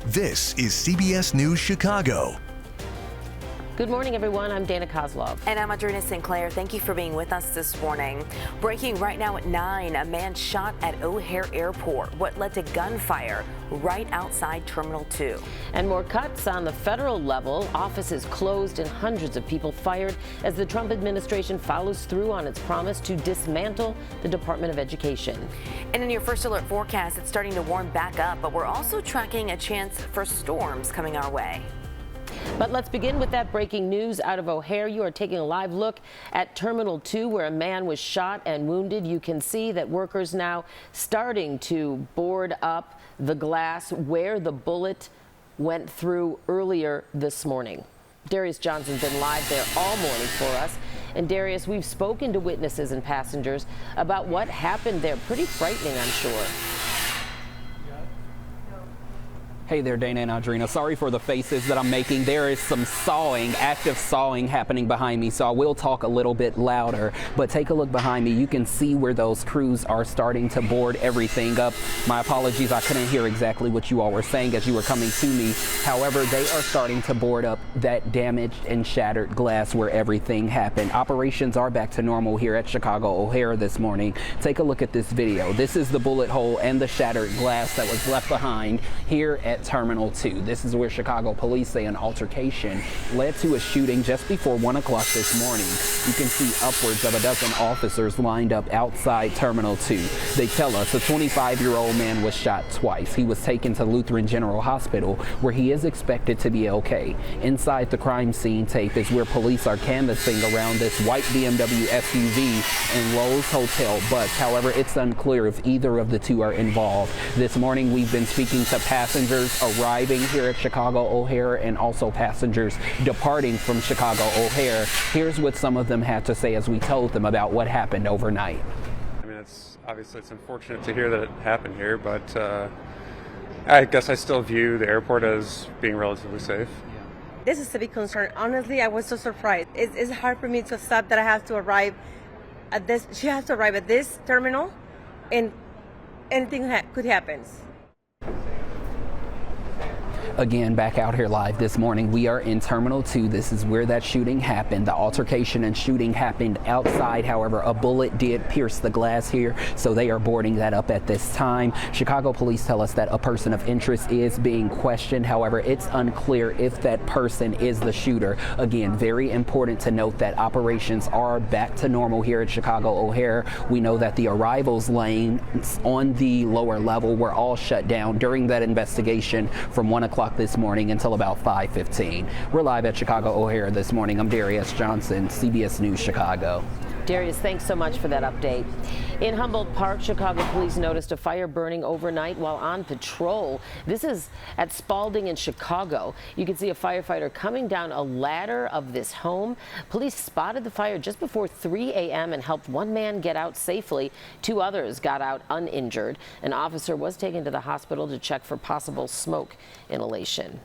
This is CBS News Chicago. Good morning, everyone. I'm Dana Kozlov. And I'm Adrena Sinclair. Thank you for being with us this morning. Breaking right now at 9, a man shot at O'Hare Airport. What led to gunfire right outside Terminal 2. And more cuts on the federal level. Offices closed and hundreds of people fired as the Trump administration follows through on its promise to dismantle the Department of Education. And in your first alert forecast, it's starting to warm back up, but we're also tracking a chance for storms coming our way. But let's begin with that breaking news out of O'Hare. You are taking a live look at Terminal 2, where a man was shot and wounded. You can see that workers now starting to board up the glass where the bullet went through earlier this morning. Darius Johnson's been live there all morning for us. And Darius, we've spoken to witnesses and passengers about what happened there. Pretty frightening, I'm sure. Hey there, Dana and Adrena. Sorry for the faces that I'm making. There is some sawing, active sawing happening behind me, so I will talk a little bit louder. But take a look behind me. You can see where those crews are starting to board everything up. My apologies, I couldn't hear exactly what you all were saying as you were coming to me. However, they are starting to board up that damaged and shattered glass where everything happened. Operations are back to normal here at Chicago O'Hare this morning. Take a look at this video. This is the bullet hole and the shattered glass that was left behind here at Terminal 2. This is where Chicago police say an altercation led to a shooting just before 1 o'clock this morning. You can see upwards of a dozen officers lined up outside Terminal 2. They tell us a 25-year-old man was shot twice. He was taken to Lutheran General Hospital, where he is expected to be okay. Inside the crime scene tape is where police are canvassing around this white BMW SUV in Lowe's Hotel bus. However, it's unclear if either of the two are involved. This morning, we've been speaking to passengers arriving here at Chicago O'Hare and also passengers departing from Chicago O'Hare. Here's what some of them had to say as we told them about what happened overnight. I mean, it's unfortunate to hear that it happened here, but I guess I still view the airport as being relatively safe. This is a big concern. Honestly, I was so surprised. It's hard for me to accept that I have to arrive at this. She has to arrive at this terminal, and anything could happen. Again, back out here live this morning. We are in Terminal 2. This is where that shooting happened. The altercation and shooting happened outside. However, a bullet did pierce the glass here, so they are boarding that up at this time. Chicago police tell us that a person of interest is being questioned. However, it's unclear if that person is the shooter. Again, very important to note that operations are back to normal here at Chicago O'Hare. We know that the arrivals lanes on the lower level were all shut down during that investigation from 1 o'clock this morning until about 5:15. We're live at Chicago O'Hare this morning. I'm Darius Johnson, CBS News Chicago. Darius, thanks so much for that update. In Humboldt Park, Chicago police noticed a fire burning overnight while on patrol. This is at Spalding in Chicago. You can see a firefighter coming down a ladder of this home. Police spotted the fire just before 3 a.m. and helped one man get out safely. 2 others got out uninjured. An officer was taken to the hospital to check for possible smoke inhalation.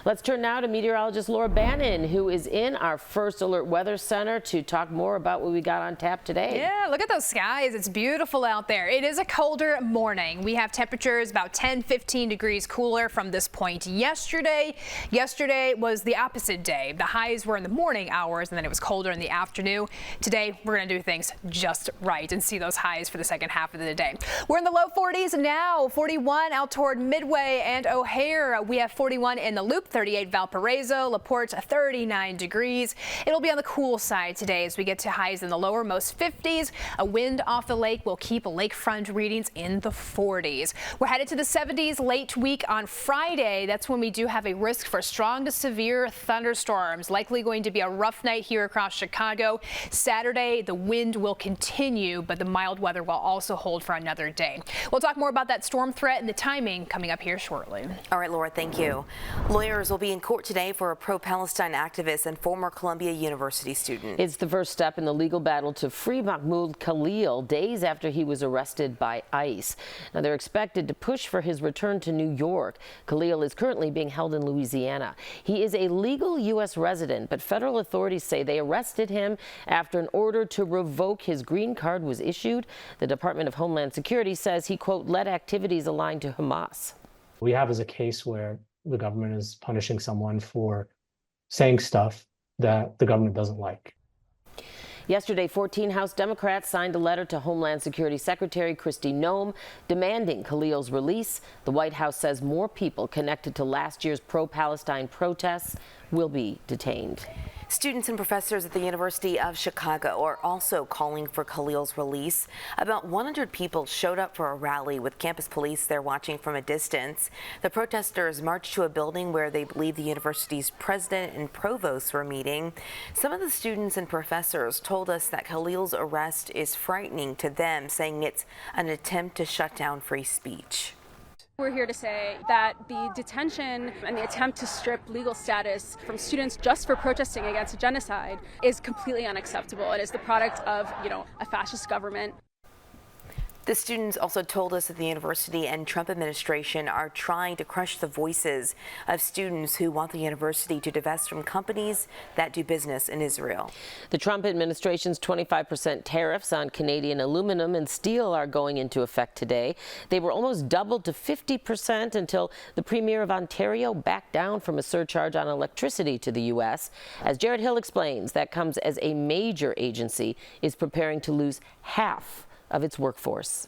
Let's turn now to meteorologist Laura Bannon, who is in our First Alert Weather Center to talk more about what we got on tap today. Yeah, look at those skies. It's beautiful out there. It is a colder morning. We have temperatures about 10-15 degrees cooler from this point yesterday. Yesterday was the opposite day. The highs were in the morning hours, and then it was colder in the afternoon. Today, we're going to do things just right and see those highs for the second half of the day. We're in the low 40s now, 41 out toward Midway and O'Hare. We have 41 in the Loop, 38 Valparaiso, LaPorte 39 degrees. It'll be on the cool side today as we get to highs in the lower most 50s. A wind off the lake will keep lakefront readings in the 40s. We're headed to the 70s late week on Friday. That's when we do have a risk for strong to severe thunderstorms. Likely going to be a rough night here across Chicago. Saturday, the wind will continue, but the mild weather will also hold for another day. We'll talk more about that storm threat and the timing coming up here shortly. All right, Laura, thank you. Lawyers will be in court today for a pro-Palestine activist and former Columbia University student. It's the first step in the legal battle to free Mahmoud Khalil days after he was arrested by ICE. Now, they're expected to push for his return to New York. Khalil is currently being held in Louisiana. He is a legal U.S. resident, but federal authorities say they arrested him after an order to revoke his green card was issued. The Department of Homeland Security says he, quote, led activities aligned to Hamas. We have is a case where the government is punishing someone for saying stuff that the government doesn't like. Yesterday, 14 House Democrats signed a letter to Homeland Security Secretary Kristi Noem demanding Khalil's release. The White House says more people connected to last year's pro-Palestine protests will be detained. Students and professors at the University of Chicago are also calling for Khalil's release. About 100 people showed up for a rally with campus police there watching from a distance. The protesters marched to a building where they believe the university's president and provost were meeting. Some of the students and professors told us that Khalil's arrest is frightening to them, saying it's an attempt to shut down free speech. We're here to say that the detention and the attempt to strip legal status from students just for protesting against a genocide is completely unacceptable. It is the product of, a fascist government. The students also told us that the university and Trump administration are trying to crush the voices of students who want the university to divest from companies that do business in Israel. The Trump administration's 25% tariffs on Canadian aluminum and steel are going into effect today. They were almost doubled to 50% until the Premier of Ontario backed down from a surcharge on electricity to the U.S. As Jared Hill explains, that comes as a major agency is preparing to lose half of its workforce.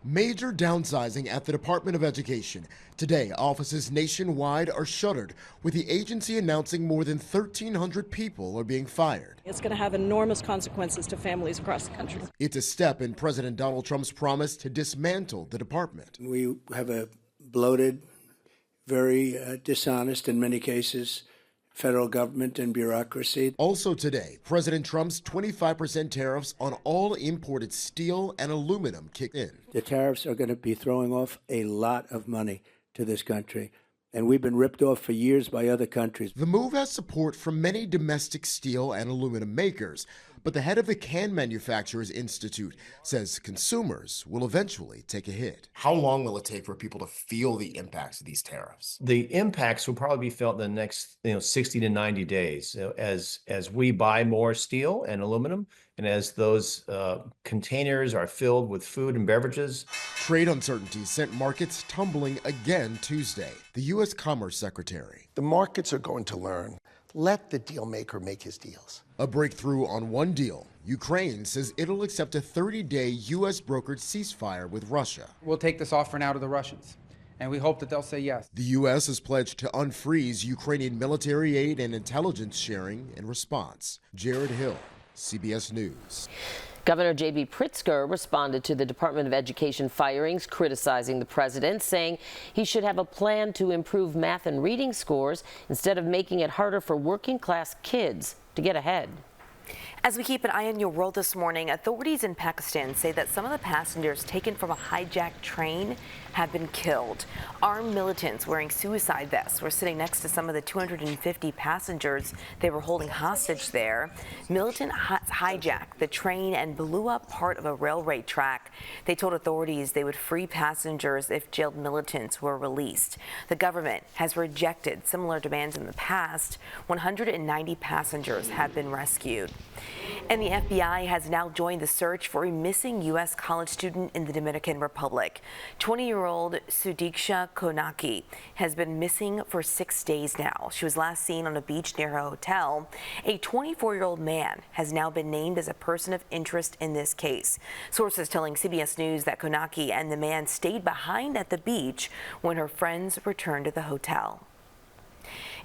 Major downsizing at the Department of Education. Today, offices nationwide are shuttered, with the agency announcing more than 1,300 people are being fired. It's going to have enormous consequences to families across the country. It's a step in President Donald Trump's promise to dismantle the department. We have a bloated, very dishonest, in many cases, federal government and bureaucracy. Also today, President Trump's 25% tariffs on all imported steel and aluminum kicked in. The tariffs are going to be throwing off a lot of money to this country, and we've been ripped off for years by other countries. The move has support from many domestic steel and aluminum makers, but the head of the Can Manufacturers Institute says consumers will eventually take a hit. How long will it take for people to feel the impacts of these tariffs? The impacts will probably be felt in the next 60 to 90 days as we buy more steel and aluminum, and as those containers are filled with food and beverages. Trade uncertainty sent markets tumbling again Tuesday. The U.S. Commerce Secretary. The markets are going to learn. Let the deal maker make his deals. A breakthrough on one deal. Ukraine says it'll accept a 30-day U.S. brokered ceasefire with Russia. We'll take this offer now to the Russians, and we hope that they'll say yes. The U.S. has pledged to unfreeze Ukrainian military aid and intelligence sharing in response. Jared Hill, CBS News. Governor J.B. Pritzker responded to the Department of Education firings, criticizing the president, saying he should have a plan to improve math and reading scores instead of making it harder for working-class kids to get ahead. As we keep an eye on your world this morning, authorities in Pakistan say that some of the passengers taken from a hijacked train have been killed. Armed militants wearing suicide vests were sitting next to some of the 250 passengers they were holding hostage there. Militant hijacked the train and blew up part of a railway track. They told authorities they would free passengers if jailed militants were released. The government has rejected similar demands in the past. 190 passengers have been rescued. And the FBI has now joined the search for a missing U.S. college student in the Dominican Republic. 20-year-old Sudiksha Konaki has been missing for 6 days now. She was last seen on a beach near her hotel. A 24-year-old man has now been named as a person of interest in this case. Sources telling CBS News that Konaki and the man stayed behind at the beach when her friends returned to the hotel.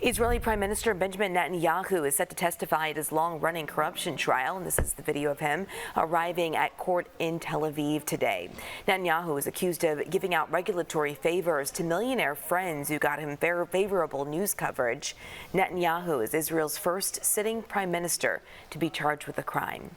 Israeli Prime Minister Benjamin Netanyahu is set to testify at his long-running corruption trial, and this is the video of him arriving at court in Tel Aviv today. Netanyahu is accused of giving out regulatory favors to millionaire friends who got him favorable news coverage. Netanyahu is Israel's first sitting prime minister to be charged with a crime.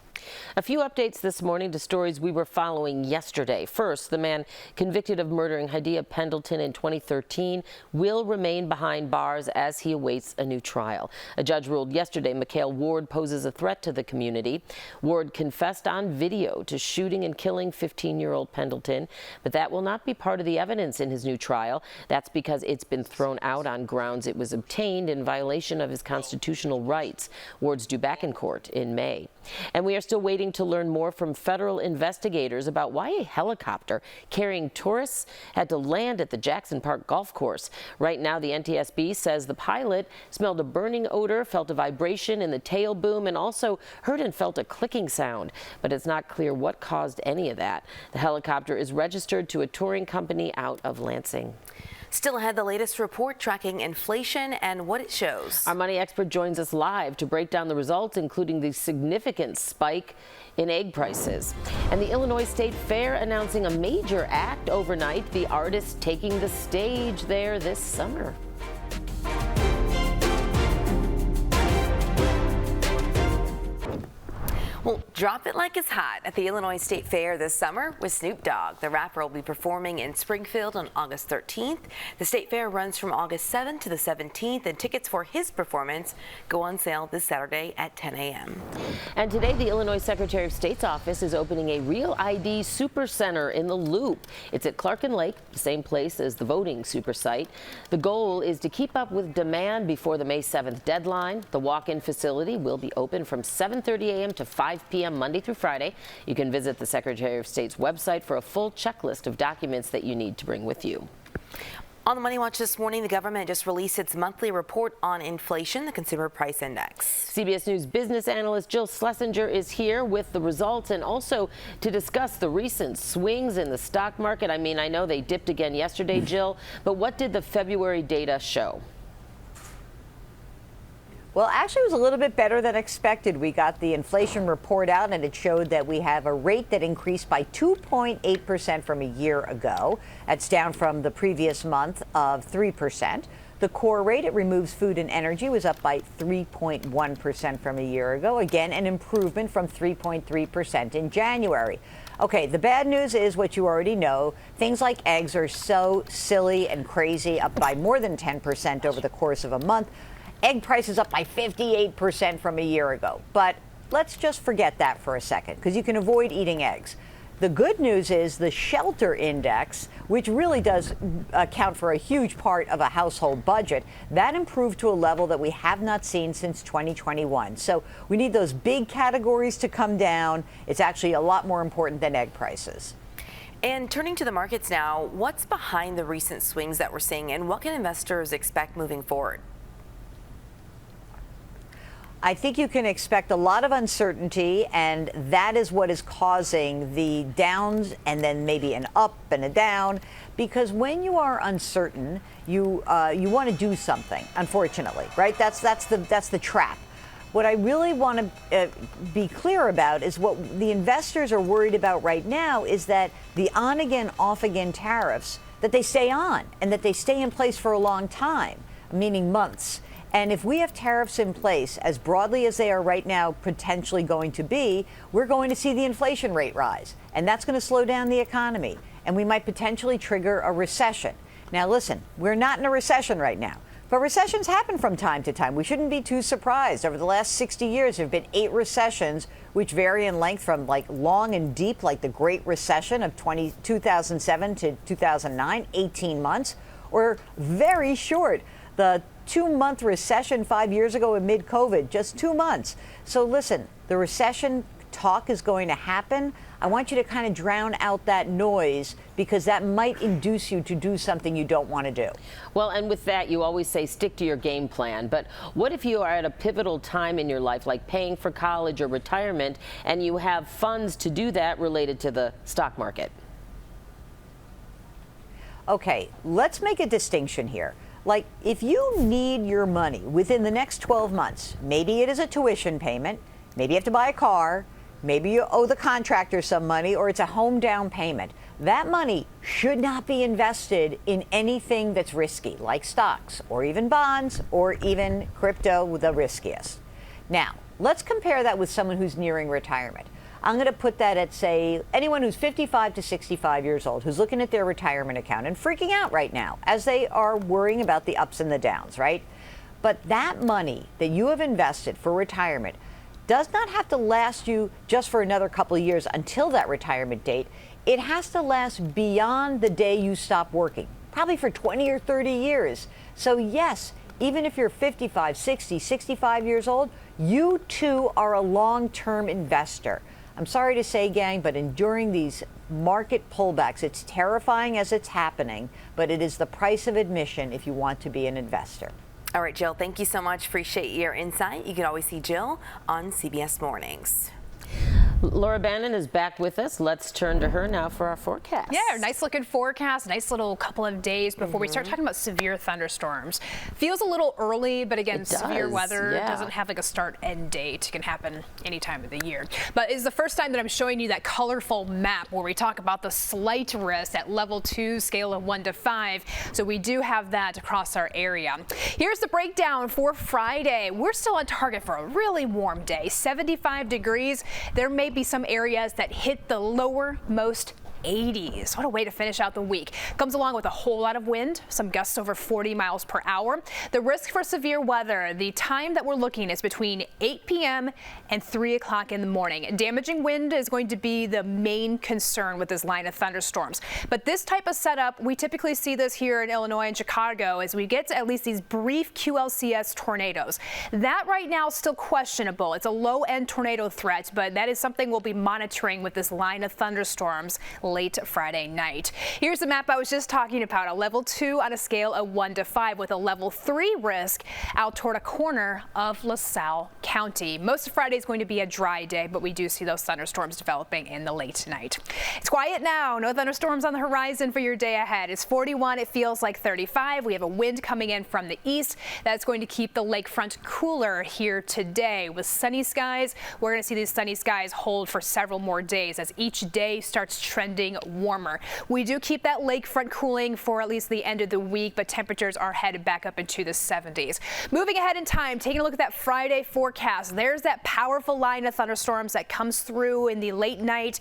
A few updates this morning to stories we were following yesterday. First, the man convicted of murdering Hadiya Pendleton in 2013 will remain behind bars as he awaits a new trial. A judge ruled yesterday Mikhail Ward poses a threat to the community. Ward confessed on video to shooting and killing 15-year-old Pendleton, but that will not be part of the evidence in his new trial. That's because it's been thrown out on grounds it was obtained in violation of his constitutional rights. Ward's due back in court in May. And we are still waiting to learn more from federal investigators about why a helicopter carrying tourists had to land at the Jackson Park golf course. Right now, the NTSB says the pilot smelled a burning odor, felt a vibration in the tail boom, and also heard and felt a clicking sound. But it's not clear what caused any of that. The helicopter is registered to a touring company out of Lansing. Still ahead, the latest report tracking inflation and what it shows. Our money expert joins us live to break down the results, including the significant spike in egg prices. And the Illinois State Fair announcing a major act overnight, the artist taking the stage there this summer. Well, drop it like it's hot at the Illinois State Fair this summer with Snoop Dogg. The rapper will be performing in Springfield on August 13th. The State Fair runs from August 7th to the 17th, and tickets for his performance go on sale this Saturday at 10 a.m. And today, the Illinois Secretary of State's office is opening a Real ID Super Center in the Loop. It's at Clark and Lake, the same place as the voting super site. The goal is to keep up with demand before the May 7th deadline. The walk-in facility will be open from 7:30 a.m. to 5 p.m. Monday through Friday. You can visit the Secretary of State's website for a full checklist of documents that you need to bring with you. On the Money Watch this morning, the government just released its monthly report on inflation, the Consumer Price Index. CBS News business analyst Jill Schlesinger is here with the results and also to discuss the recent swings in the stock market. I mean, I know they dipped again yesterday, Jill, but what did the February data show? Well, actually, it was a little bit better than expected. We got the inflation report out, and it showed that we have a rate that increased by 2.8% from a year ago. That's down from the previous month of 3%. The core rate, it removes food and energy, was up by 3.1% from a year ago. Again, an improvement from 3.3% in January. Okay, the bad news is what you already know. Things like eggs are so silly and crazy, up by more than 10% over the course of a month. Egg prices up by 58% from a year ago. But let's just forget that for a second, because you can avoid eating eggs. The good news is the shelter index, which really does account for a huge part of a household budget, that improved to a level that we have not seen since 2021. So we need those big categories to come down. It's actually a lot more important than egg prices. And turning to the markets now, what's behind the recent swings that we're seeing, and what can investors expect moving forward? I think you can expect a lot of uncertainty, and that is what is causing the downs and then maybe an up and a down, because when you are uncertain, you want to do something, unfortunately, right? That's the trap. What I really want to be clear about is what the investors are worried about right now is that the on-again, off-again tariffs, that they stay on and that they stay in place for a long time, meaning months. And if we have tariffs in place as broadly as they are right now potentially going to be, we're going to see the inflation rate rise. And that's going to slow down the economy. And we might potentially trigger a recession. Now, listen, we're not in a recession right now. But recessions happen from time to time. We shouldn't be too surprised. Over the last 60 years, there have been 8 recessions, which vary in length from like long and deep, like the Great Recession of 2007 to 2009, 18 months, or very short. The 2-month recession 5 years ago amid COVID, just 2 months. So listen, the recession talk is going to happen. I want you to kind of drown out that noise because that might induce you to do something you don't want to do. Well, and with that, you always say stick to your game plan. But what if you are at a pivotal time in your life, like paying for college or retirement, and you have funds to do that related to the stock market? Okay, let's make a distinction here. Like, if you need your money within the next 12 months, maybe it is a tuition payment, maybe you have to buy a car, maybe you owe the contractor some money, or it's a home down payment. That money should not be invested in anything that's risky, like stocks, or even bonds, or even crypto, the riskiest. Now, let's compare that with someone who's nearing retirement. I'm going to put that at, say, anyone who's 55 to 65 years old who's looking at their retirement account and freaking out right now as they are worrying about the ups and the downs, right? But that money that you have invested for retirement does not have to last you just for another couple of years until that retirement date. It has to last beyond the day you stop working, probably for 20 or 30 years. So yes, even if you're 55, 60, 65 years old, you too are a long-term investor. I'm sorry to say, gang, but enduring these market pullbacks, it's terrifying as it's happening, but it is the price of admission if you want to be an investor. All right, Jill, thank you so much. Appreciate your insight. You can always see Jill on CBS Mornings. Laura Bannon is back with us. Let's turn to her now for our forecast. Yeah, nice looking forecast. Nice little couple of days before we start talking about severe thunderstorms. Feels a little early, but again, severe weather doesn't have like a start end date. It can happen any time of the year. But it's the first time that I'm showing you that colorful map where we talk about the slight risk at level 2, scale of 1 to 5. So we do have that across our area. Here's the breakdown for Friday. We're still on target for a really warm day, 75 degrees. There may be some areas that hit the lowermost 80s. What a way to finish out the week. Comes along with a whole lot of wind, some gusts over 40 miles per hour. The risk for severe weather, the time that we're looking is between 8 p.m. and 3 o'clock in the morning. Damaging wind is going to be the main concern with this line of thunderstorms. But this type of setup, we typically see this here in Illinois and Chicago as we get to at least these brief QLCS tornadoes. That right now is still questionable. It's a low-end tornado threat, but that is something we'll be monitoring with this line of thunderstorms late Friday night. Here's the map I was just talking about, a level 2 on a scale of 1 to 5 with a level 3 risk out toward a corner of LaSalle County. Most of Friday is going to be a dry day, but we do see those thunderstorms developing in the late night. It's quiet now. No thunderstorms on the horizon for your day ahead. It's 41. It feels like 35. We have a wind coming in from the east. That's going to keep the lakefront cooler here today. With sunny skies, we're going to see these sunny skies hold for several more days as each day starts trending warmer. We do keep that lakefront cooling for at least the end of the week, but temperatures are headed back up into the 70s. Moving ahead in time, taking a look at that Friday forecast, there's that powerful line of thunderstorms that comes through in the late night,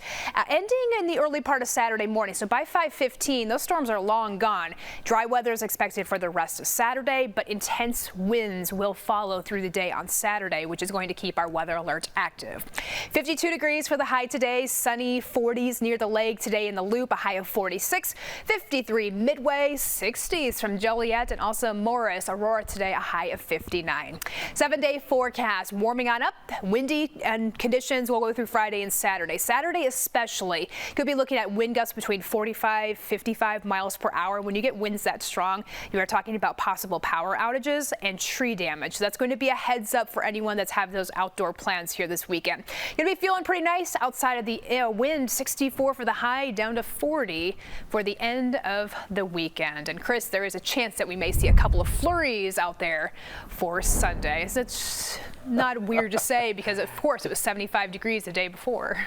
ending in the early part of Saturday morning. So by 5:15, those storms are long gone. Dry weather is expected for the rest of Saturday, but intense winds will follow through the day on Saturday, which is going to keep our weather alert active. 52 degrees for the high today, sunny 40s near the lake today in the Loop, a high of 46, 53 Midway, 60s from Joliet and also Morris. Aurora today, a high of 59. 7-day forecast, warming on up, windy and conditions will go through Friday and Saturday. Saturday especially, could be looking at wind gusts between 45, 55 miles per hour. When you get winds that strong, you are talking about possible power outages and tree damage. So that's going to be a heads up for anyone that's having those outdoor plans here this weekend. You're going to be feeling pretty nice outside of the wind, 64 for the high, down to 40 for the end of the weekend. And Chris, there is a chance that we may see a couple of flurries out there for Sunday. So it's not weird to say because, of course, it was 75 degrees the day before.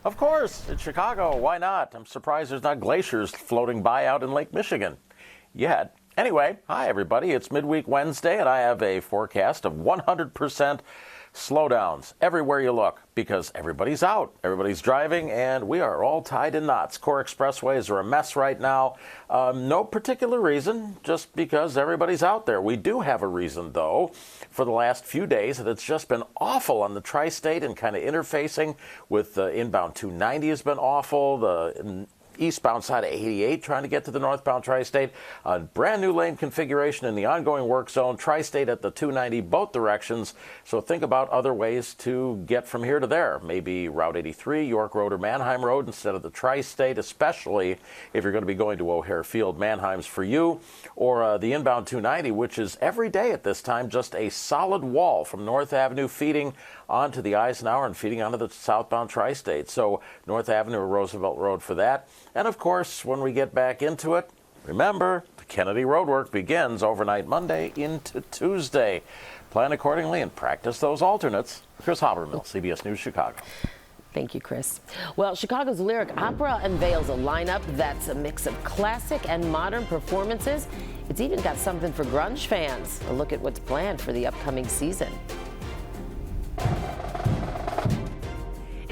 Of course, it's Chicago. Why not? I'm surprised there's not glaciers floating by out in Lake Michigan yet. Anyway, hi, everybody. It's midweek Wednesday, and I have a forecast of 100% slowdowns everywhere you look because everybody's out, everybody's driving, and we are all tied in knots. Core expressways are a mess right now. No particular reason, just because everybody's out there. We do have a reason, though, for the last few days that it's just been awful on the tri-state and kind of interfacing with the inbound 290 has been awful. The eastbound side of 88 trying to get to the northbound tri-state. A brand new lane configuration in the ongoing work zone. Tri-state at the 290 both directions. So think about other ways to get from here to there. Maybe Route 83, York Road or Manheim Road instead of the tri-state, especially if you're going to be going to O'Hare Field. Manheim's for you. Or the inbound 290, which is every day at this time just a solid wall from North Avenue feeding onto the Eisenhower and feeding onto the southbound tri-state. So North Avenue or Roosevelt Road for that. And of course, when we get back into it, remember, the Kennedy roadwork begins overnight Monday into Tuesday. Plan accordingly and practice those alternates. Chris Habermill, CBS News Chicago. Thank you, Chris. Well, Chicago's Lyric Opera unveils a lineup that's a mix of classic and modern performances. It's even got something for grunge fans. A look at what's planned for the upcoming season.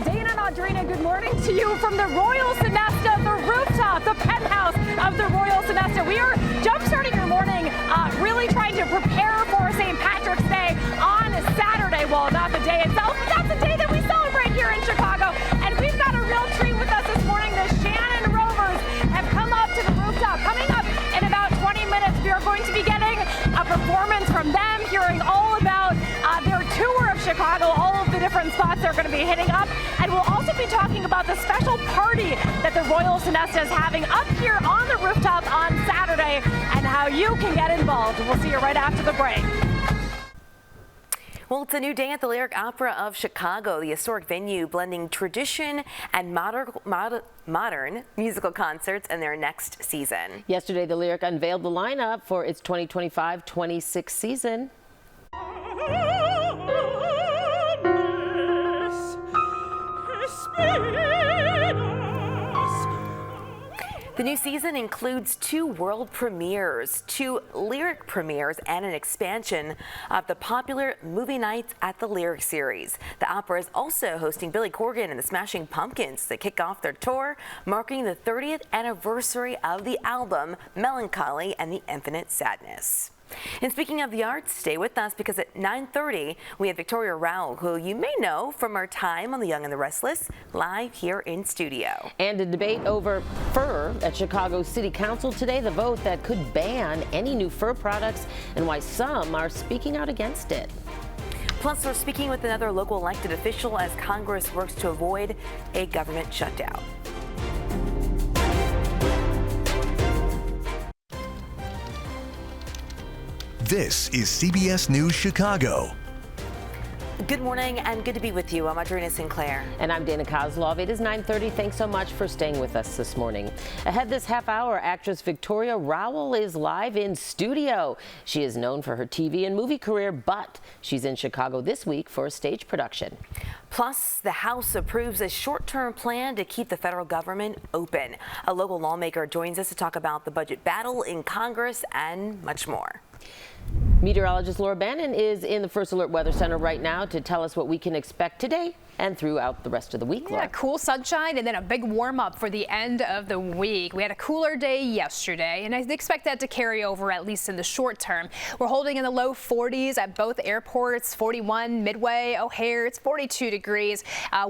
Dana and Audrina, good morning to you from the Royal Sonesta, the rooftop, the penthouse of the Royal Sonesta. We are jump-starting your morning, really trying to prepare for St. Patrick's Day on Saturday. Well, not the day itself, but that's the day that we celebrate here in Chicago. And we've got a real treat with us this morning. The Shannon Rovers have come up to the rooftop. Coming up in about 20 minutes, we are going to be getting are going to be hitting up. And we'll also be talking about the special party that the Royal Sonesta is having up here on the rooftop on Saturday and how you can get involved. We'll see you right after the break. Well, it's a new day at the Lyric Opera of Chicago, the historic venue blending tradition and modern musical concerts in their next season. Yesterday, the Lyric unveiled the lineup for its 2025-26 season. The new season includes 2 world premieres, 2 Lyric premieres, and an expansion of the popular Movie Nights at the Lyric series. The opera is also hosting Billy Corgan and the Smashing Pumpkins to kick off their tour, marking the 30th anniversary of the album Melancholy and the Infinite Sadness. And speaking of the arts, stay with us because at 9:30 we have Victoria Rowell, who you may know from her time on The Young and the Restless, live here in studio. And a debate over fur at Chicago City Council today, the vote that could ban any new fur products and why some are speaking out against it. Plus, we're speaking with another local elected official as Congress works to avoid a government shutdown. This is CBS News Chicago. Good morning and good to be with you. I'm Adrena Sinclair. And I'm Dana Kozlov. It is 9:30. Thanks so much for staying with us this morning. Ahead this half hour, actress Victoria Rowell is live in studio. She is known for her TV and movie career, but she's in Chicago this week for a stage production. Plus, the House approves a short-term plan to keep the federal government open. A local lawmaker joins us to talk about the budget battle in Congress and much more. Meteorologist Laura Bannon is in the First Alert Weather Center right now to tell us what we can expect today and throughout the rest of the week. Yeah, Laura. cool sunshine and then a big warm up for the end of the week. We had a cooler day yesterday and I expect that to carry over at least in the short term. We're holding in the low 40s at both airports, 41 Midway, O'Hare, it's 42 degrees.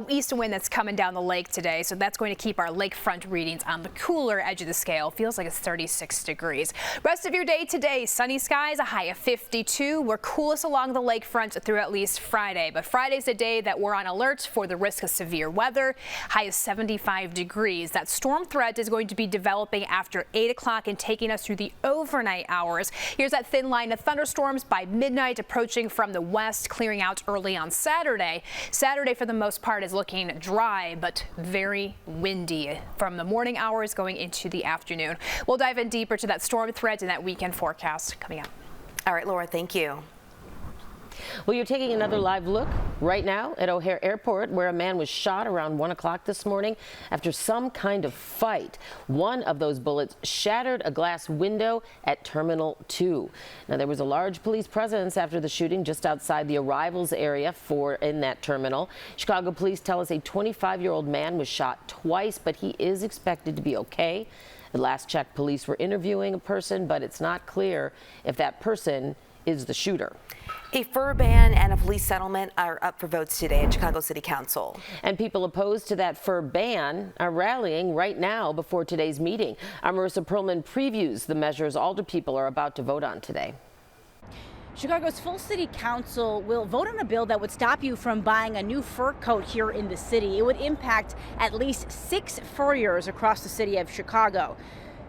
East wind that's coming down the lake today, so that's going to keep our lakefront readings on the cooler edge of the scale. Feels like it's 36 degrees. Rest of your day today, sunny skies, a high of 52. We're coolest along the lakefront through at least Friday, but Friday's the day that we're on alert for the risk of severe weather. High is 75 degrees. That storm threat is going to be developing after 8 o'clock and taking us through the overnight hours. Here's that thin line of thunderstorms by midnight approaching from the west, clearing out early on Saturday. Saturday, for the most part, is looking dry but very windy from the morning hours going into the afternoon. We'll dive in deeper to that storm threat and that weekend forecast coming up. All right, Laura, thank you. Well, you're taking another live look right now at O'Hare Airport, where a man was shot around 1 o'clock this morning after some kind of fight. One of those bullets shattered a glass window at Terminal 2. Now, there was a large police presence after the shooting just outside the arrivals area in that terminal. Chicago police tell us a 25-year-old man was shot twice, but he is expected to be okay. At last check, police were interviewing a person, but it's not clear if that person is the shooter. A fur ban and a police settlement are up for votes today at Chicago City Council. And people opposed to that fur ban are rallying right now before today's meeting. Our Marissa Perlman previews the measures alderpeople are about to vote on today. Chicago's full city council will vote on a bill that would stop you from buying a new fur coat here in the city. It would impact at least 6 furriers across the city of Chicago.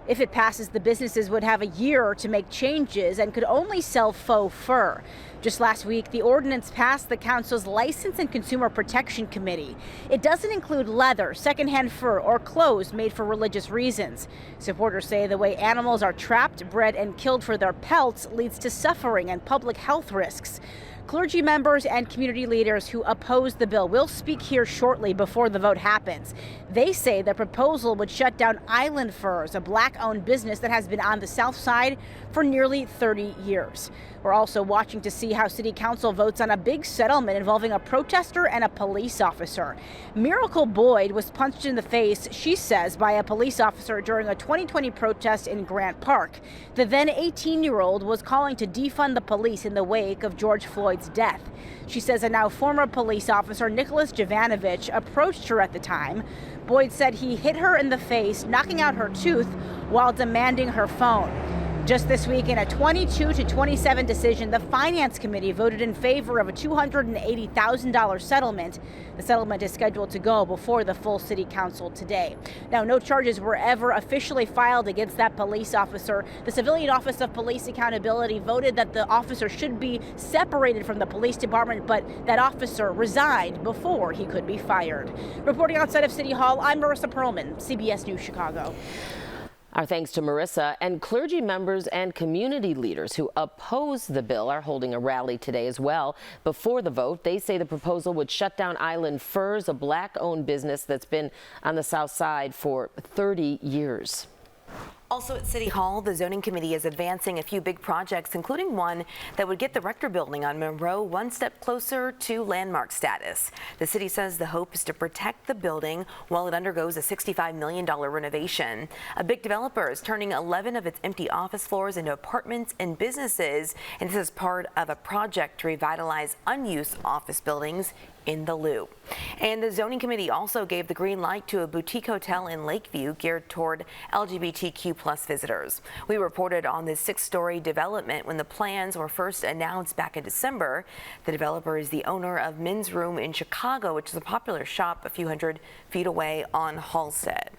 If it passes, the businesses would have a year to make changes and could only sell faux fur. Just last week, the ordinance passed the council's License and Consumer Protection Committee. It doesn't include leather, secondhand fur, or clothes made for religious reasons. Supporters say the way animals are trapped, bred, and killed for their pelts leads to suffering and public health risks. Clergy members and community leaders who oppose the bill will speak here shortly before the vote happens. They say the proposal would shut down Island Furs, a black-owned business that has been on the South Side for nearly 30 years. We're also watching to see how City Council votes on a big settlement involving a protester and a police officer. Miracle Boyd was punched in the face, she says, by a police officer during a 2020 protest in Grant Park. The then 18-year-old was calling to defund the police in the wake of George Floyd's death. She says a now former police officer, Nicholas Jovanovich, approached her at the time. Boyd said he hit her in the face, knocking out her tooth while demanding her phone. Just this week, in a 22-27 decision, the Finance Committee voted in favor of a $280,000 settlement. The settlement is scheduled to go before the full city council today. Now, no charges were ever officially filed against that police officer. The Civilian Office of Police Accountability voted that the officer should be separated from the police department, but that officer resigned before he could be fired. Reporting outside of City Hall, I'm Marissa Perlman, CBS News Chicago. Our thanks to Marissa. And clergy members and community leaders who oppose the bill are holding a rally today as well. Before the vote, they say the proposal would shut down Island Furs, a black-owned business that's been on the South Side for 30 years. Also at City Hall, the zoning committee is advancing a few big projects, including one that would get the Rector building on Monroe one step closer to landmark status. The city says the hope is to protect the building while it undergoes a $65 million renovation. A big developer is turning 11 of its empty office floors into apartments and businesses, and this is part of a project to revitalize unused office buildings in the Loop. And the zoning committee also gave the green light to a boutique hotel in Lakeview geared toward LGBTQ+ visitors. We reported on this 6-story development when the plans were first announced back in December. The developer is the owner of Men's Room in Chicago, which is a popular shop a few hundred feet away on Halstead.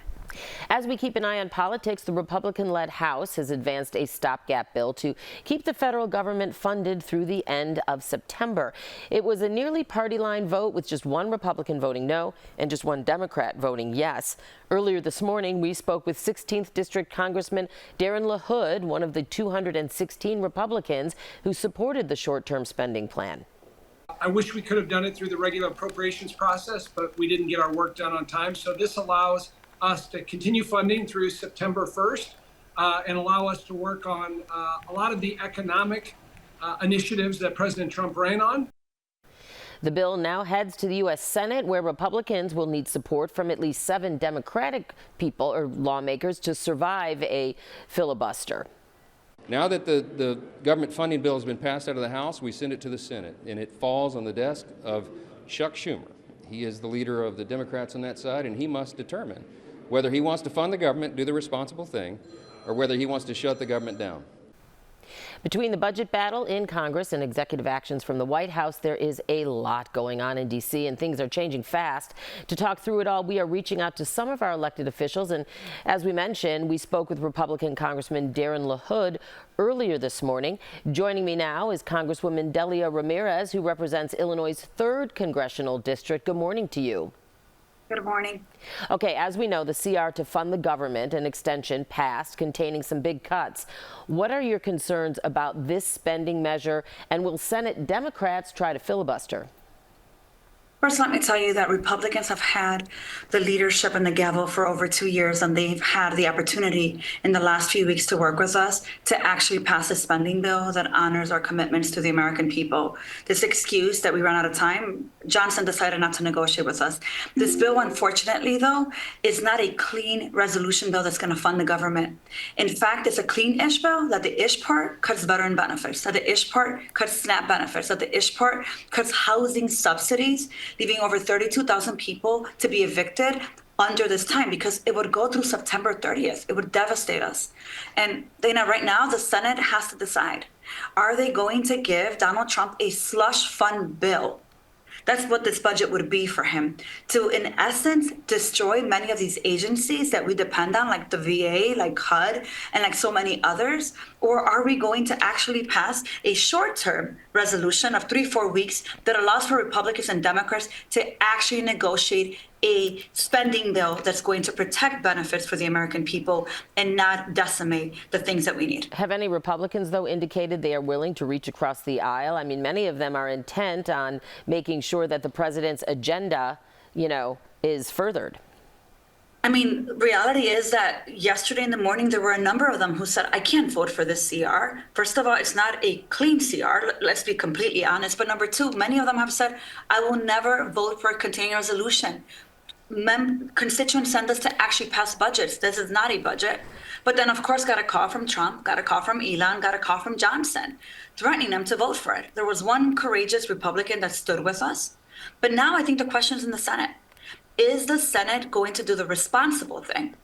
As we keep an eye on politics, the Republican-led House has advanced a stopgap bill to keep the federal government funded through the end of September. It was a nearly party line vote with just one Republican voting no and just one Democrat voting yes. Earlier this morning, we spoke with 16th District Congressman Darren LaHood, one of the 216 Republicans who supported the short-term spending plan. I wish we could have done it through the regular appropriations process, but we didn't get our work done on time. So this allows us to continue funding through September 1st and allow us to work on a lot of the economic initiatives that President Trump ran on. The bill now heads to the U.S. Senate, where Republicans will need support from at least 7 Democratic people or lawmakers to survive a filibuster. Now that the government funding bill has been passed out of the House, we send it to the Senate, and it falls on the desk of Chuck Schumer. He is the leader of the Democrats on that side, and he must determine whether he wants to fund the government, do the responsible thing, or whether he wants to shut the government down. Between the budget battle in Congress and executive actions from the White House, there is a lot going on in D.C. and things are changing fast. To talk through it all, we are reaching out to some of our elected officials. And as we mentioned, we spoke with Republican Congressman Darren LaHood earlier this morning. Joining me now is Congresswoman Delia Ramirez, who represents Illinois' 3rd Congressional District. Good morning to you. Good morning. Okay, as we know, the CR to fund the government, an extension passed containing some big cuts. What are your concerns about this spending measure, and will Senate Democrats try to filibuster? First, let me tell you that Republicans have had the leadership and the gavel for over 2 years, and they've had the opportunity in the last few weeks to work with us to actually pass a spending bill that honors our commitments to the American people. This excuse that we ran out of time, Johnson decided not to negotiate with us. This bill, unfortunately, though, is not a clean resolution bill that's going to fund the government. In fact, it's a clean-ish bill that the ish part cuts veteran benefits, that the ish part cuts SNAP benefits, that the ish part cuts housing subsidies, leaving over 32,000 people to be evicted under this time, because it would go through September 30th. It would devastate us. And Dana, right now, the Senate has to decide, are they going to give Donald Trump a slush fund bill? That's what this budget would be for him, to, in essence, destroy many of these agencies that we depend on, like the VA, like HUD, and like so many others? Or are we going to actually pass a short-term resolution of 3-4 weeks that allows for Republicans and Democrats to actually negotiate a spending bill that's going to protect benefits for the American people and not decimate the things that we need? Have any Republicans, though, indicated they are willing to reach across the aisle? I mean, many of them are intent on making sure that the president's agenda, is furthered. I mean, reality is that yesterday in the morning, there were a number of them who said, I can't vote for this CR. First of all, it's not a clean CR. Let's be completely honest. But number two, many of them have said, I will never vote for a continuing resolution. Constituents send us to actually pass budgets. This is not a budget. But then, of course, got a call from Trump, got a call from Elon, got a call from Johnson, threatening them to vote for it. There was one courageous Republican that stood with us. But now I think the question's in the Senate. Is the Senate going to do the responsible thing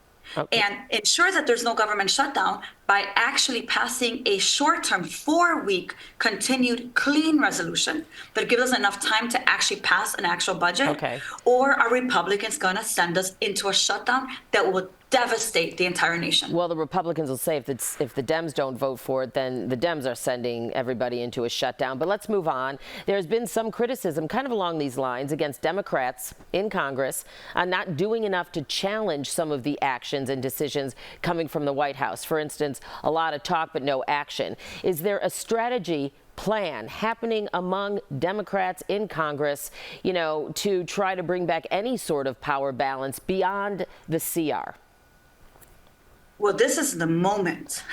and ensure that there's no government shutdown by actually passing a short-term 4-week continued clean resolution that gives us enough time to actually pass an actual budget? Or are Republicans going to send us into a shutdown that will devastate the entire nation? Well, the Republicans will say if the Dems don't vote for it, then the Dems are sending everybody into a shutdown. But let's move on. There's been some criticism kind of along these lines against Democrats in Congress on not doing enough to challenge some of the actions and decisions coming from the White House. For instance, a lot of talk but no action. Is there a strategy plan happening among Democrats in Congress, to try to bring back any sort of power balance beyond the CR? Well, this is the moment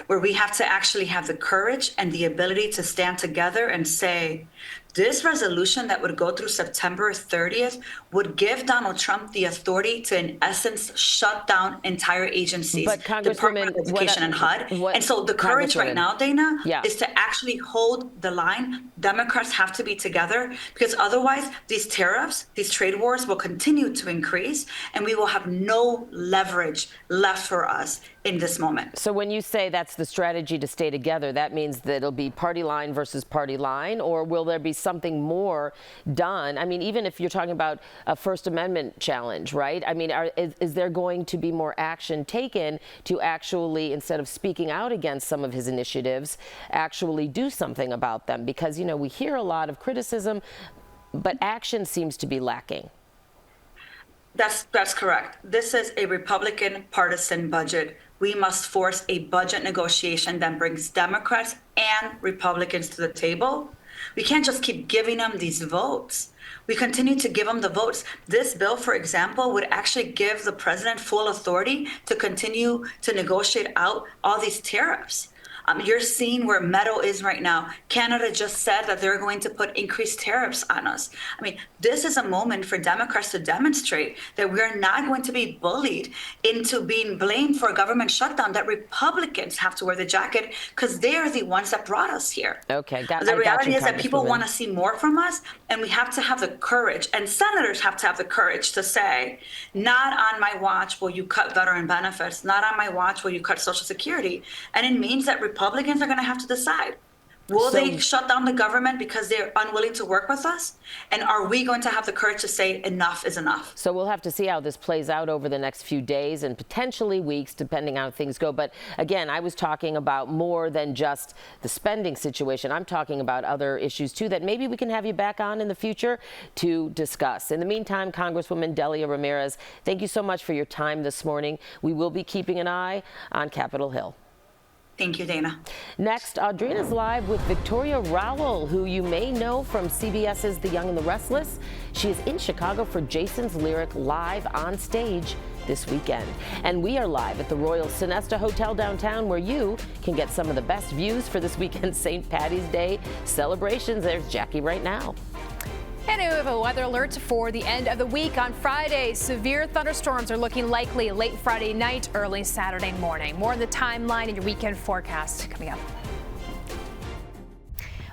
where we have to actually have the courage and the ability to stand together and say, this resolution that would go through September 30th would give Donald Trump the authority to, in essence, shut down entire agencies, Department of Education and HUD. And so the courage right now, Dana, is to actually hold the line. Democrats have to be together, because otherwise these tariffs, these trade wars will continue to increase, and we will have no leverage left for us in this moment. So when you say that's the strategy to stay together, that means that it'll be party line versus party line, or will there be something more done? I mean, even if you're talking about a First Amendment challenge, right? I mean, is there going to be more action taken to actually, instead of speaking out against some of his initiatives, actually do something about them? Because, we hear a lot of criticism, but action seems to be lacking. That's correct. This is a Republican partisan budget. We must force a budget negotiation that brings Democrats and Republicans to the table. We can't just keep giving them these votes. We continue to give them the votes. This bill, for example, would actually give the president full authority to continue to negotiate out all these tariffs. You're seeing where metal is right now. Canada just said that they're going to put increased tariffs on us. I mean, this is a moment for Democrats to demonstrate that we're not going to be bullied into being blamed for a government shutdown, that Republicans have to wear the jacket because they are the ones that brought us here. Okay, the reality is that people want to see more from us, and we have to have the courage, and senators have to have the courage to say, not on my watch will you cut veteran benefits, not on my watch will you cut Social Security. And it means that Republicans are going to have to decide, will they shut down the government because they're unwilling to work with us? And are we going to have the courage to say enough is enough? So we'll have to see how this plays out over the next few days and potentially weeks, depending on how things go. But again, I was talking about more than just the spending situation. I'm talking about other issues, too, that maybe we can have you back on in the future to discuss. In the meantime, Congresswoman Delia Ramirez, thank you so much for your time this morning. We will be keeping an eye on Capitol Hill. Thank you, Dana. Next, Audrina's live with Victoria Rowell, who you may know from CBS's The Young and the Restless. She is in Chicago for Jason's Lyric live on stage this weekend. And we are live at the Royal Sonesta Hotel downtown, where you can get some of the best views for this weekend's St. Patty's Day celebrations. There's Jackie right now. And we have a weather alert for the end of the week. On Friday, severe thunderstorms are looking likely late Friday night, early Saturday morning. More on the timeline in your weekend forecast coming up.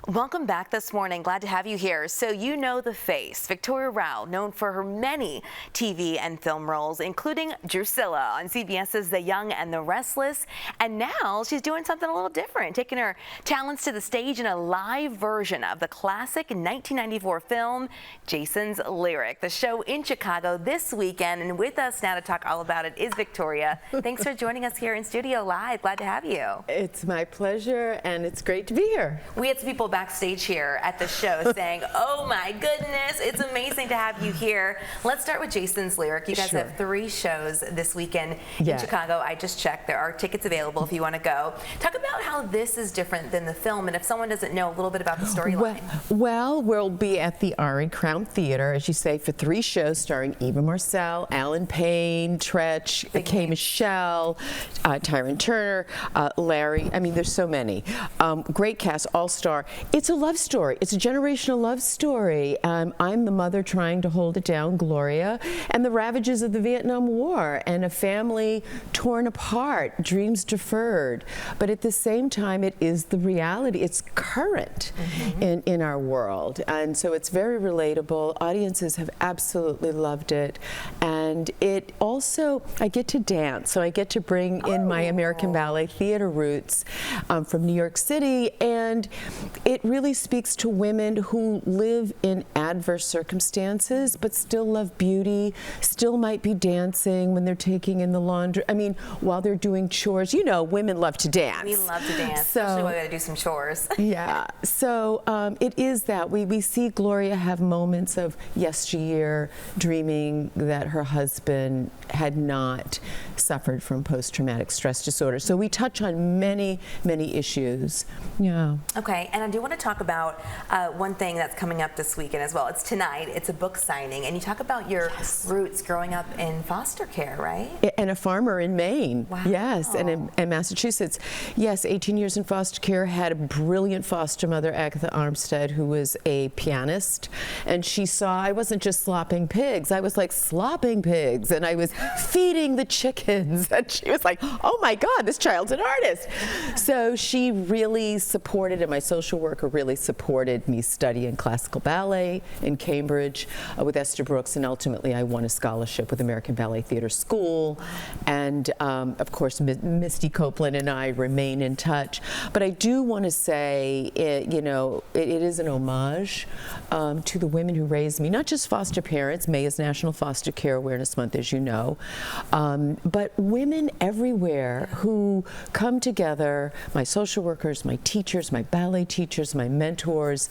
Welcome back this morning. Glad to have you here. So you know the face, Victoria Rowell, known for her many TV and film roles, including Drusilla on CBS's The Young and the Restless. And now she's doing something a little different, taking her talents to the stage in a live version of the classic 1994 film, Jason's Lyric. The show in Chicago this weekend. And with us now to talk all about it is Victoria. Thanks for joining us here in studio live. Glad to have you. It's my pleasure, and it's great to be here. We had some people backstage here at the show saying, oh my goodness, it's amazing to have you here. Let's start with Jason's Lyric. You guys have 3 shows this weekend in Chicago. I just checked. There are tickets available if you want to go. Talk about how this is different than the film, and if someone doesn't know a little bit about the storyline. Well, we'll be at the Iron Crown Theater, as you say, for 3 shows starring Eva Marcel, Alan Payne, Tretch, Kay Michelle, Tyron Turner, Larry. I mean, there's so many. Great cast, all-star. It's a love story. It's a generational love story. I'm the mother trying to hold it down, Gloria, and the ravages of the Vietnam War and a family torn apart, dreams deferred. But at the same time, it is the reality. It's current in our world. And so it's very relatable. Audiences have absolutely loved it. And it also, I get to dance. So I get to bring in my American Ballet Theater roots from New York City. And it really speaks to women who live in adverse circumstances but still love beauty, still might be dancing when they're taking in the laundry. I mean, while they're doing chores. You know, women love to dance. We love to dance, especially when we gotta do some chores. Yeah, so it is that. We see Gloria have moments of yesteryear dreaming that her husband had not suffered from post-traumatic stress disorder. So we touch on many, many issues. Yeah. Okay, and I do want to talk about one thing that's coming up this weekend as well. It's tonight. It's a book signing, and you talk about your roots growing up in foster care, right? And a farmer in Maine. Wow. Yes, and in Massachusetts. Yes, 18 years in foster care. Had a brilliant foster mother, Agatha Armstead, who was a pianist, and she saw I wasn't just slopping pigs. I was like slopping pigs, and I was feeding the chickens, and she was like, oh my God, this child's an artist. So she really supported, and my social worker really supported me studying classical ballet in Cambridge with Esther Brooks, and ultimately I won a scholarship with American Ballet Theater School. And of course, Misty Copeland and I remain in touch. But I do want to say, it is an homage to the women who raised me, not just foster parents. May is National Foster Care Awareness Month, as you know, but women everywhere who come together, my social workers, my teachers, my ballet teachers, my mentors.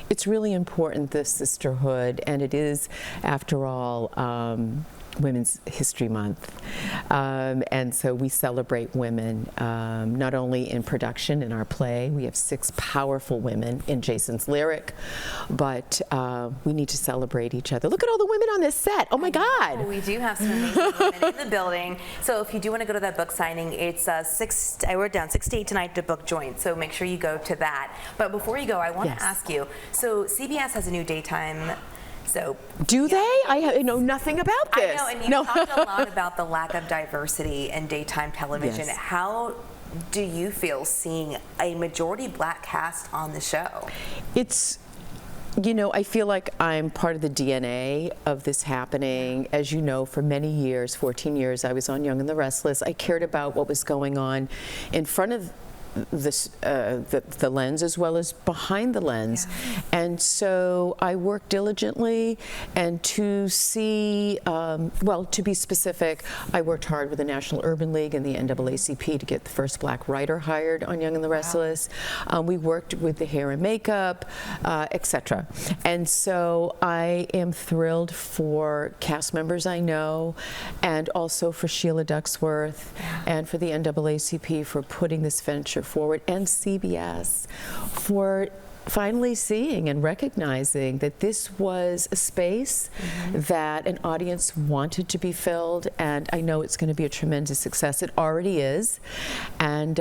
It's really important, this sisterhood, and it is, after all, Women's History Month. And so we celebrate women, not only in production in our play. We have 6 powerful women in Jason's lyric, but we need to celebrate each other. Look at all the women on this set. Oh my God. We do have some amazing women in the building. So if you do want to go to that book signing, it's I wrote down 6 to 8 tonight to book joint. So make sure you go to that. But before you go, I want to ask you, so CBS has a new daytime. So do they? I know nothing about this. I know, and you talked a lot about the lack of diversity in daytime television. Yes. How do you feel seeing a majority Black cast on the show? It's, I feel like I'm part of the DNA of this happening. As you know, for many years, 14 years, I was on Young and the Restless. I cared about what was going on in front of the lens as well as behind the lens. And so I worked diligently, and to see, to be specific, I worked hard with the National Urban League and the NAACP to get the first Black writer hired on Young and the Restless. We worked with the hair and makeup, etc. And so I am thrilled for cast members I know, and also for Sheila Ducksworth and for the NAACP for putting this venture forward, and CBS for finally seeing and recognizing that this was a space that an audience wanted to be filled, and I know it's going to be a tremendous success. It already is, and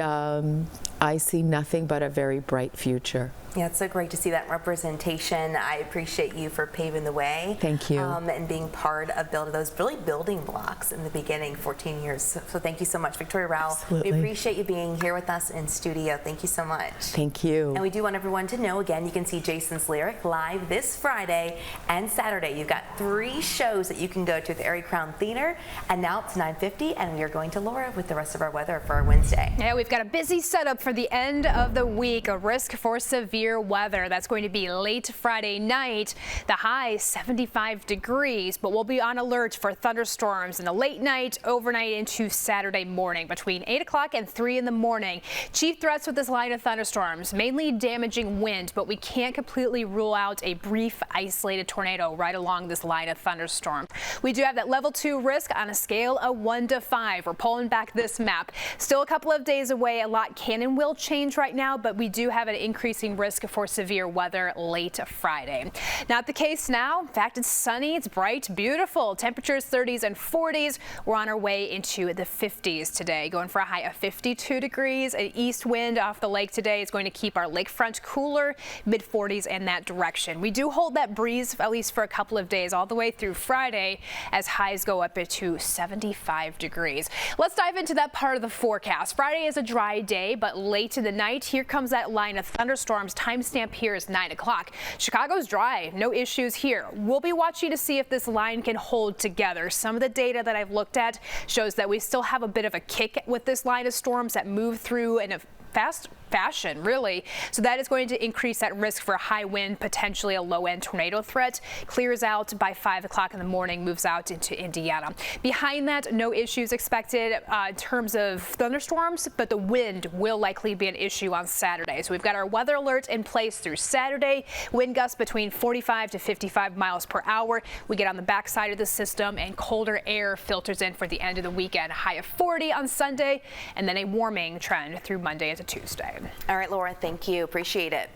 I see nothing but a very bright future. Yeah, it's so great to see that representation. I appreciate you for paving the way. Thank you. And being part of those really building blocks in the beginning, 14 years. So thank you so much, Victoria Rao. Absolutely. We appreciate you being here with us in studio. Thank you so much. Thank you. And we do want everyone to know, again, you can see Jason's Lyric live this Friday and Saturday. You've got 3 shows that you can go to at the Erie Crown Theater. And now it's 9:50, and we are going to Laura with the rest of our weather for our Wednesday. Yeah, we've got a busy setup for the end of the week. A risk for severe weather. That's going to be late Friday night. The high 75 degrees, but we'll be on alert for thunderstorms in the late night, overnight into Saturday morning between 8 o'clock and 3 in the morning. Chief threats with this line of thunderstorms, mainly damaging wind, but we can't completely rule out a brief isolated tornado right along this line of thunderstorm. We do have that level 2 risk on a scale of 1 to 5. We're pulling back this map. Still a couple of days away. A lot can and will change right now, but we do have an increasing risk risk for severe weather late Friday. Not the case now. In fact, it's sunny, it's bright, beautiful. Temperatures 30s and 40s. We're on our way into the 50s today, going for a high of 52 degrees. An east wind off the lake today is going to keep our lakefront cooler, mid-40s in that direction. We do hold that breeze at least for a couple of days all the way through Friday as highs go up to 75 degrees. Let's dive into that part of the forecast. Friday is a dry day, but late in the night, here comes that line of thunderstorms. Timestamp here is 9 o'clock. Chicago's dry, no issues here. We'll be watching to see if this line can hold together. Some of the data that I've looked at shows that we still have a bit of a kick with this line of storms that move through in a fast fashion, really. So that is going to increase that risk for high wind, potentially a low-end tornado threat. Clears out by 5 o'clock in the morning, moves out into Indiana. Behind that, no issues expected in terms of thunderstorms, but the wind will likely be an issue on Saturday. So we've got our weather alert in place through Saturday. Wind gusts between 45 to 55 miles per hour. We get on the backside of the system and colder air filters in for the end of the weekend. High of 40 on Sunday, and then a warming trend through Monday into Tuesday. All right, Laura, thank you. Appreciate it.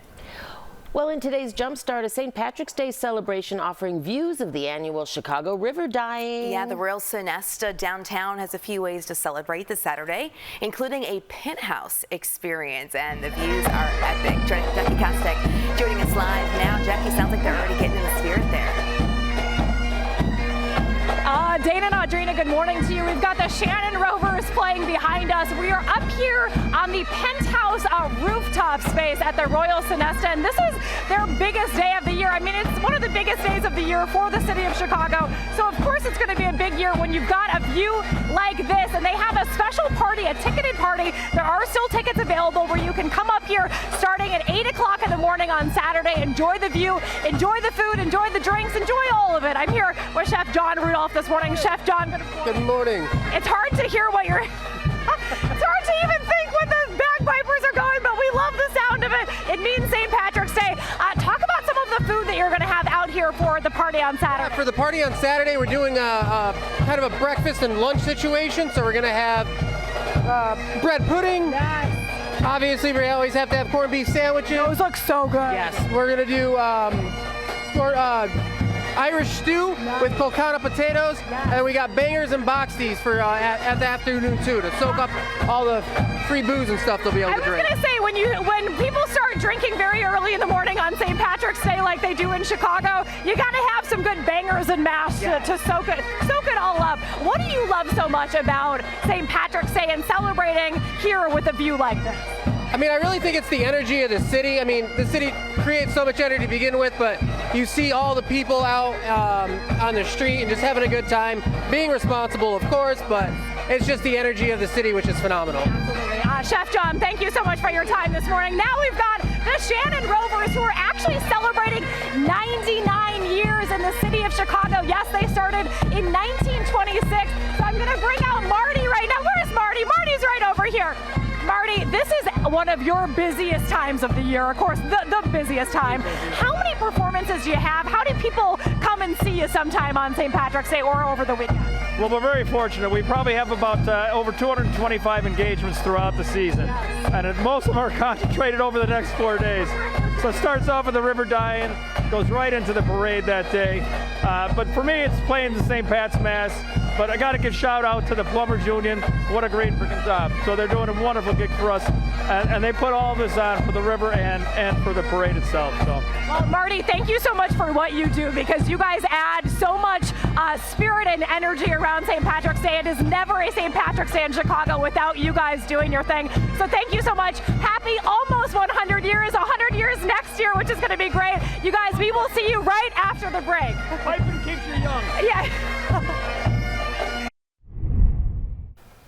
Well, in today's Jumpstart, a St. Patrick's Day celebration offering views of the annual Chicago River dyeing. Yeah, the Royal Sonesta downtown has a few ways to celebrate this Saturday, including a penthouse experience, and the views are epic. Jackie Kostek joining us live now. Jackie, sounds like they're already getting in the spirit there. Dana and Audrina, good morning to you. We've got the Shannon Rovers playing behind us. We are up here on the penthouse rooftop space at the Royal Sonesta, and this is their biggest day of the year. I mean, it's one of the biggest days of the year for the city of Chicago. So, of course, it's going to be a big year when you've got a view like this, and they have a special party, a ticketed party. There are still tickets available where you can come up here starting at 8 o'clock in the morning on Saturday, enjoy the view, enjoy the food, enjoy the drinks, enjoy all of it. I'm here with Chef John Rudolph this morning. Chef John, good morning. It's hard to hear what you're... It's hard to even think what the bagpipers are going, but we love the sound of it. It means St. Patrick's Day. Talk about some of the food that you're going to have out here for the party on Saturday. For the party on Saturday, we're doing a kind of a breakfast and lunch situation. So we're going to have bread pudding. Nice. Obviously, we always have to have corned beef sandwiches. Those look so good. Yes. We're going to do Irish stew with Polcana potatoes, and we got bangers and boxies for at the afternoon too to soak up all the free booze and stuff they'll be able to drink. I was going to say, when people start drinking very early in the morning on St. Patrick's Day like they do in Chicago, you got to have some good bangers and mash to soak it all up. What do you love so much about St. Patrick's Day and celebrating here with a view like this? I mean, I really think it's the energy of the city. I mean, the city creates so much energy to begin with, but you see all the people out on the street and just having a good time, being responsible, of course, but it's just the energy of the city, which is phenomenal. Absolutely. Chef John, thank you so much for your time this morning. Now we've got the Shannon Rovers, who are actually celebrating 99 years in the city of Chicago. Yes, they started in 1926. So I'm going to bring out Marty right now. Where's Marty? Marty's right over here. Marty, this is one of your busiest times of the year, of course, the busiest time. How many performances do you have? How do people come and see you sometime on St. Patrick's Day or over the weekend? Well, we're very fortunate. We probably have about over 225 engagements throughout the season. Yes. And most of them are concentrated over the next 4 days. So it starts off with the river dyeing, goes right into the parade that day. But for me, it's playing the St. Pat's Mass. But I got to give shout out to the Plumbers Union. What a great freaking job. So they're doing a wonderful gig for us. And they put all this on for the river and for the parade itself. So. Well, Marty, thank you so much for what you do, because you guys add so much spirit and energy around St. Patrick's Day. It is never a St. Patrick's Day in Chicago without you guys doing your thing. So thank you so much. Happy almost 100 years, 100 years next year, which is going to be great. You guys, we will see you right after the break. Piping keeps you young. Yeah.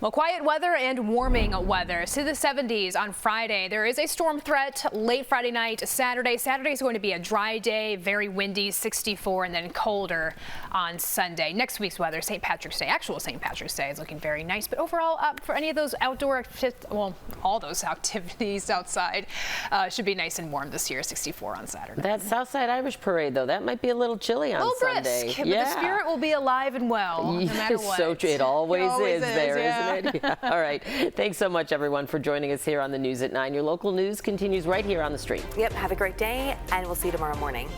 Well, quiet weather and warming weather to the 70s on Friday. There is a storm threat late Friday night, Saturday. Saturday is going to be a dry day, very windy, 64, and then colder on Sunday. Next week's weather, St. Patrick's Day, actual St. Patrick's Day is looking very nice. But overall, for any of those outdoor, well, all those activities outside should be nice and warm this year, 64 on Saturday. That Southside Irish Parade, though, that might be a little chilly on Sunday. Brisk, but the spirit will be alive and well, no matter what. So true. It always is there, isn't it? it? Yeah. All right. Thanks so much, everyone, for joining us here on the News at 9. Your local news continues right here on the street. Yep. Have a great day, and we'll see you tomorrow morning.